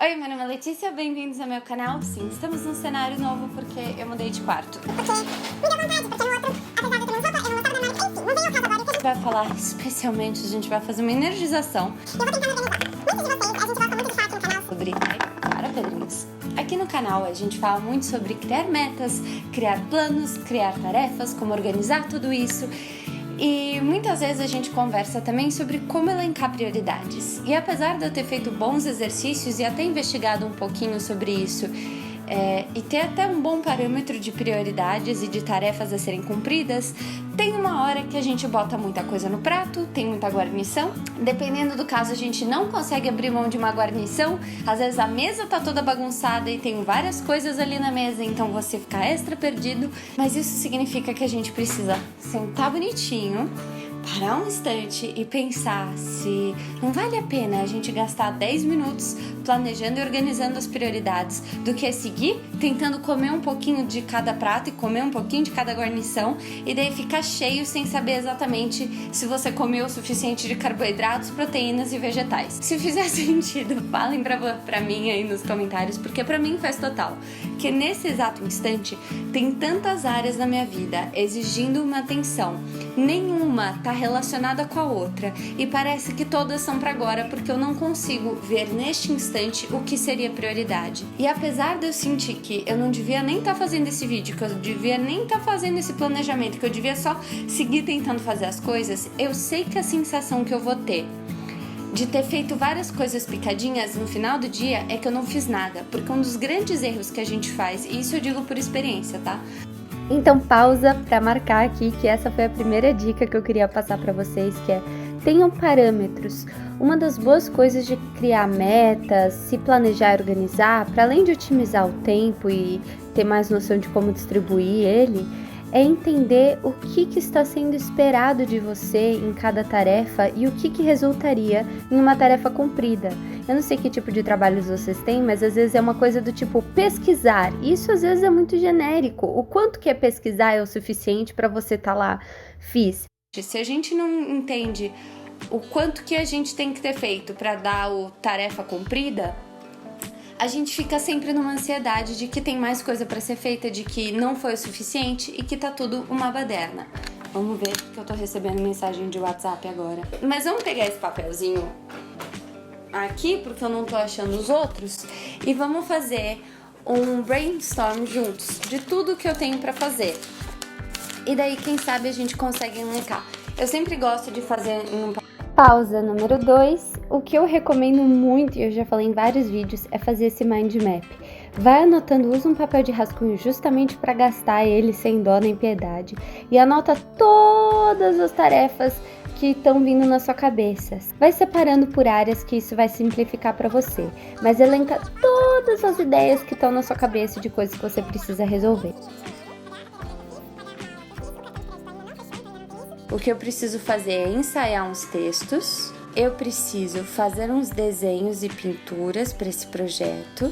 Oi, meu nome é Letícia, bem-vindos ao meu canal. Sim, estamos num cenário novo porque eu mudei de quarto. Porque me deu vontade, porque no outro, apesar de eu ter mais roupa, eu não gostava da marca. Enfim, mudei o caso agora. A gente vai falar especialmente, a gente vai fazer uma energização. Eu vou tentar me organizar. Muitos de vocês, a gente gosta muito de falar aqui no canal sobre... Para, Pedrinhos. Aqui no canal a gente fala muito sobre criar metas, criar planos, criar tarefas, como organizar tudo isso. E muitas vezes a gente conversa também sobre como elencar prioridades. E apesar de eu ter feito bons exercícios e até investigado um pouquinho sobre isso, e ter até um bom parâmetro de prioridades e de tarefas a serem cumpridas, tem uma hora que a gente bota muita coisa no prato, tem muita guarnição. Dependendo do caso, a gente não consegue abrir mão de uma guarnição. Às vezes a mesa tá toda bagunçada e tem várias coisas ali na mesa, então você fica extra perdido. Mas isso significa que a gente precisa sentar bonitinho, parar um instante e pensar se não vale a pena a gente gastar 10 minutos planejando e organizando as prioridades do que seguir tentando comer um pouquinho de cada prato e comer um pouquinho de cada guarnição e daí ficar cheio sem saber exatamente se você comeu o suficiente de carboidratos, proteínas e vegetais. Se fizer sentido, falem pra mim aí nos comentários, porque pra mim faz total. Que nesse exato instante tem tantas áreas na minha vida exigindo uma atenção, nenhuma tá relacionada com a outra e parece que todas são para agora porque eu não consigo ver neste instante o que seria prioridade. E apesar de eu sentir que eu não devia nem estar fazendo esse vídeo, que eu devia nem estar fazendo esse planejamento, que eu devia só seguir tentando fazer as coisas, eu sei que a sensação que eu vou ter de ter feito várias coisas picadinhas no final do dia é que eu não fiz nada, porque um dos grandes erros que a gente faz, e isso eu digo por experiência, tá? Então pausa para marcar aqui que essa foi a primeira dica que eu queria passar para vocês, que é tenham parâmetros. Uma das boas coisas de criar metas, se planejar e organizar, para além de otimizar o tempo e ter mais noção de como distribuir ele, é entender o que está sendo esperado de você em cada tarefa e o que resultaria em uma tarefa cumprida. Eu não sei que tipo de trabalhos vocês têm, mas às vezes é uma coisa do tipo pesquisar. Isso às vezes é muito genérico. O quanto que é pesquisar é o suficiente para você estar lá, fiz. Se a gente não entende o quanto que a gente tem que ter feito para dar a tarefa cumprida, a gente fica sempre numa ansiedade de que tem mais coisa para ser feita, de que não foi o suficiente e que tá tudo uma baderna. Vamos ver que eu tô recebendo mensagem de WhatsApp agora. Mas vamos pegar esse papelzinho aqui, porque eu não tô achando os outros, e vamos fazer um brainstorm juntos de tudo que eu tenho para fazer. E daí, quem sabe, a gente consegue elencar. Eu sempre gosto de fazer um... Pausa número 2, o que eu recomendo muito, e eu já falei em vários vídeos, é fazer esse mind map. Vai anotando, usa um papel de rascunho justamente para gastar ele sem dó nem piedade. E anota todas as tarefas que estão vindo na sua cabeça. Vai separando por áreas que isso vai simplificar para você. Mas elenca todas as ideias que estão na sua cabeça de coisas que você precisa resolver. O que eu preciso fazer é ensaiar uns textos, eu preciso fazer uns desenhos e pinturas para esse projeto,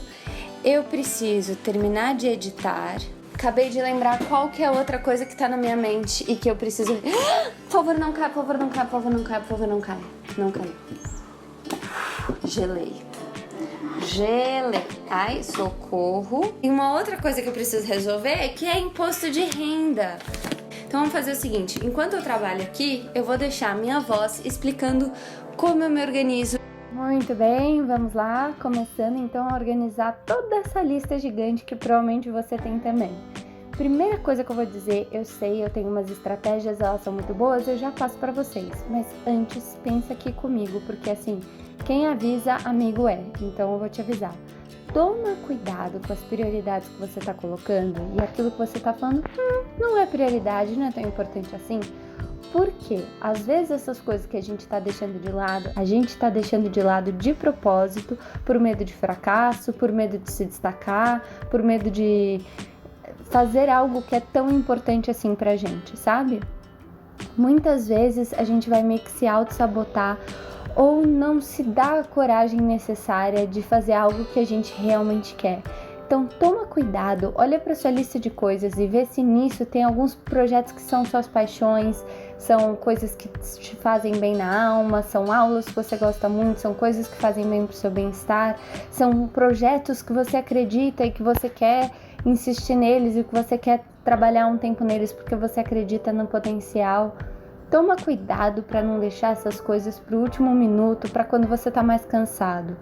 eu preciso terminar de editar. Acabei de lembrar qual que é outra coisa que tá na minha mente e que eu preciso... Por favor, não cai, por favor, não cai, por favor, não cai, por favor, não cai. Não caiu. Gelei. Ai, socorro. E uma outra coisa que eu preciso resolver é que é imposto de renda. Então vamos fazer o seguinte, enquanto eu trabalho aqui, eu vou deixar a minha voz explicando como eu me organizo. Muito bem, vamos lá, começando então a organizar toda essa lista gigante que provavelmente você tem também. Primeira coisa que eu vou dizer, eu sei, eu tenho umas estratégias, elas são muito boas, eu já passo para vocês. Mas antes, pensa aqui comigo, porque assim, quem avisa, amigo é. Então eu vou te avisar. Toma cuidado com as prioridades que você está colocando e aquilo que você está falando, não é prioridade, não é tão importante assim. Porque às vezes essas coisas que a gente está deixando de lado, a gente está deixando de lado de propósito, por medo de fracasso, por medo de se destacar, por medo de fazer algo que é tão importante assim pra gente, sabe? Muitas vezes a gente vai meio que se auto-sabotar ou não se dá a coragem necessária de fazer algo que a gente realmente quer. Então toma cuidado, olha para sua lista de coisas e vê se nisso tem alguns projetos que são suas paixões, são coisas que te fazem bem na alma, são aulas que você gosta muito, são coisas que fazem bem pro seu bem-estar, são projetos que você acredita e que você quer insistir neles e que você quer trabalhar um tempo neles porque você acredita no potencial. Toma cuidado para não deixar essas coisas pro último minuto, para quando você tá mais cansado.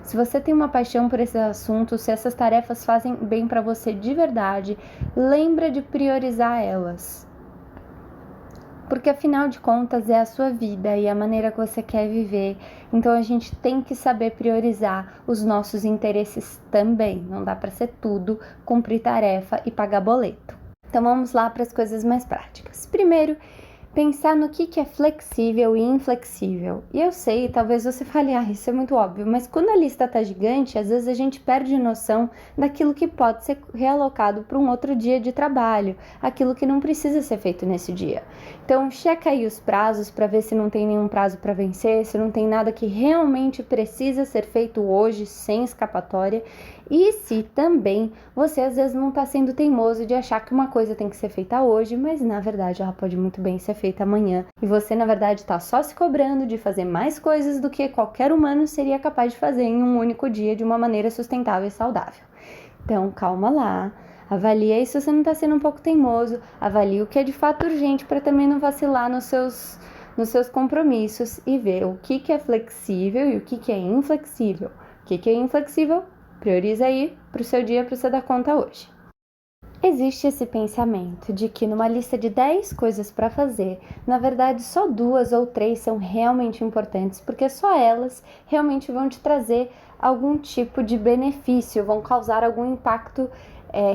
Se você tem uma paixão por esses assuntos, se essas tarefas fazem bem para você de verdade, lembra de priorizar elas. Porque afinal de contas é a sua vida e a maneira que você quer viver. Então a gente tem que saber priorizar os nossos interesses também. Não dá para ser tudo, cumprir tarefa e pagar boleto. Então vamos lá para as coisas mais práticas. Primeiro, pensar no que é flexível e inflexível. E eu sei, talvez você fale, isso é muito óbvio, mas quando a lista tá gigante, às vezes a gente perde noção daquilo que pode ser realocado para um outro dia de trabalho, aquilo que não precisa ser feito nesse dia. Então, checa aí os prazos para ver se não tem nenhum prazo para vencer, se não tem nada que realmente precisa ser feito hoje, sem escapatória. E se também você às vezes não está sendo teimoso de achar que uma coisa tem que ser feita hoje, mas na verdade ela pode muito bem ser feita amanhã. E você na verdade está só se cobrando de fazer mais coisas do que qualquer humano seria capaz de fazer em um único dia de uma maneira sustentável e saudável. Então calma lá, avalie aí se você não está sendo um pouco teimoso, avalie o que é de fato urgente para também não vacilar nos seus compromissos e ver o que é flexível e o que é inflexível. O que é inflexível? Prioriza aí para o seu dia para você dar conta hoje. Existe esse pensamento de que numa lista de 10 coisas para fazer, na verdade só 2 ou 3 são realmente importantes, porque só elas realmente vão te trazer algum tipo de benefício, vão causar algum impacto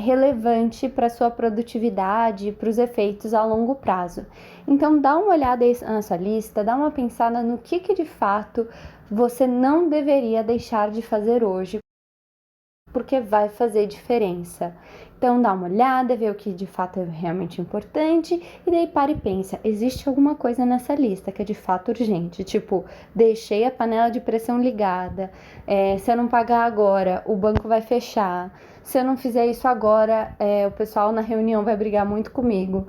relevante para sua produtividade, para os efeitos a longo prazo. Então dá uma olhada aí na sua lista, dá uma pensada no que de fato você não deveria deixar de fazer hoje, porque vai fazer diferença. Então dá uma olhada, vê o que de fato é realmente importante e daí para e pensa, existe alguma coisa nessa lista que é de fato urgente? Tipo, deixei a panela de pressão ligada, se eu não pagar agora, o banco vai fechar, se eu não fizer isso agora, o pessoal na reunião vai brigar muito comigo.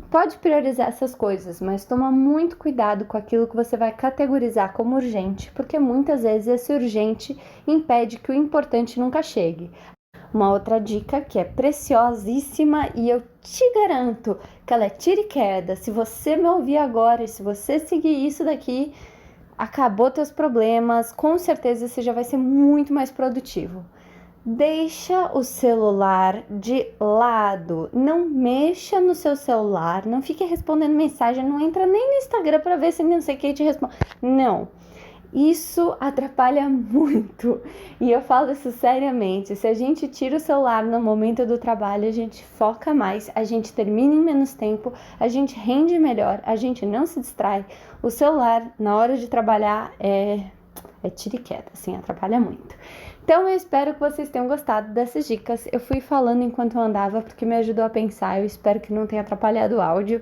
Pode priorizar essas coisas, mas toma muito cuidado com aquilo que você vai categorizar como urgente, porque muitas vezes esse urgente impede que o importante nunca chegue. Uma outra dica que é preciosíssima e eu te garanto que ela é tira e queda. Se você me ouvir agora e se você seguir isso daqui, acabou teus problemas, com certeza você já vai ser muito mais produtivo. Deixa o celular de lado, não mexa no seu celular, não fique respondendo mensagem, não entra nem no Instagram para ver se não sei quem te responde. Não, isso atrapalha muito e eu falo isso seriamente. Se a gente tira o celular no momento do trabalho, a gente foca mais, a gente termina em menos tempo, a gente rende melhor, a gente não se distrai. O celular na hora de trabalhar é tira e queda, assim, atrapalha muito. Então eu espero que vocês tenham gostado dessas dicas. Eu fui falando enquanto eu andava porque me ajudou a pensar. Eu espero que não tenha atrapalhado o áudio.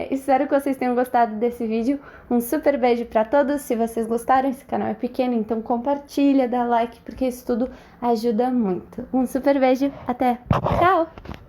Espero que vocês tenham gostado desse vídeo. Um super beijo para todos. Se vocês gostaram, esse canal é pequeno, então compartilha, dá like, porque isso tudo ajuda muito. Um super beijo, até! Tchau!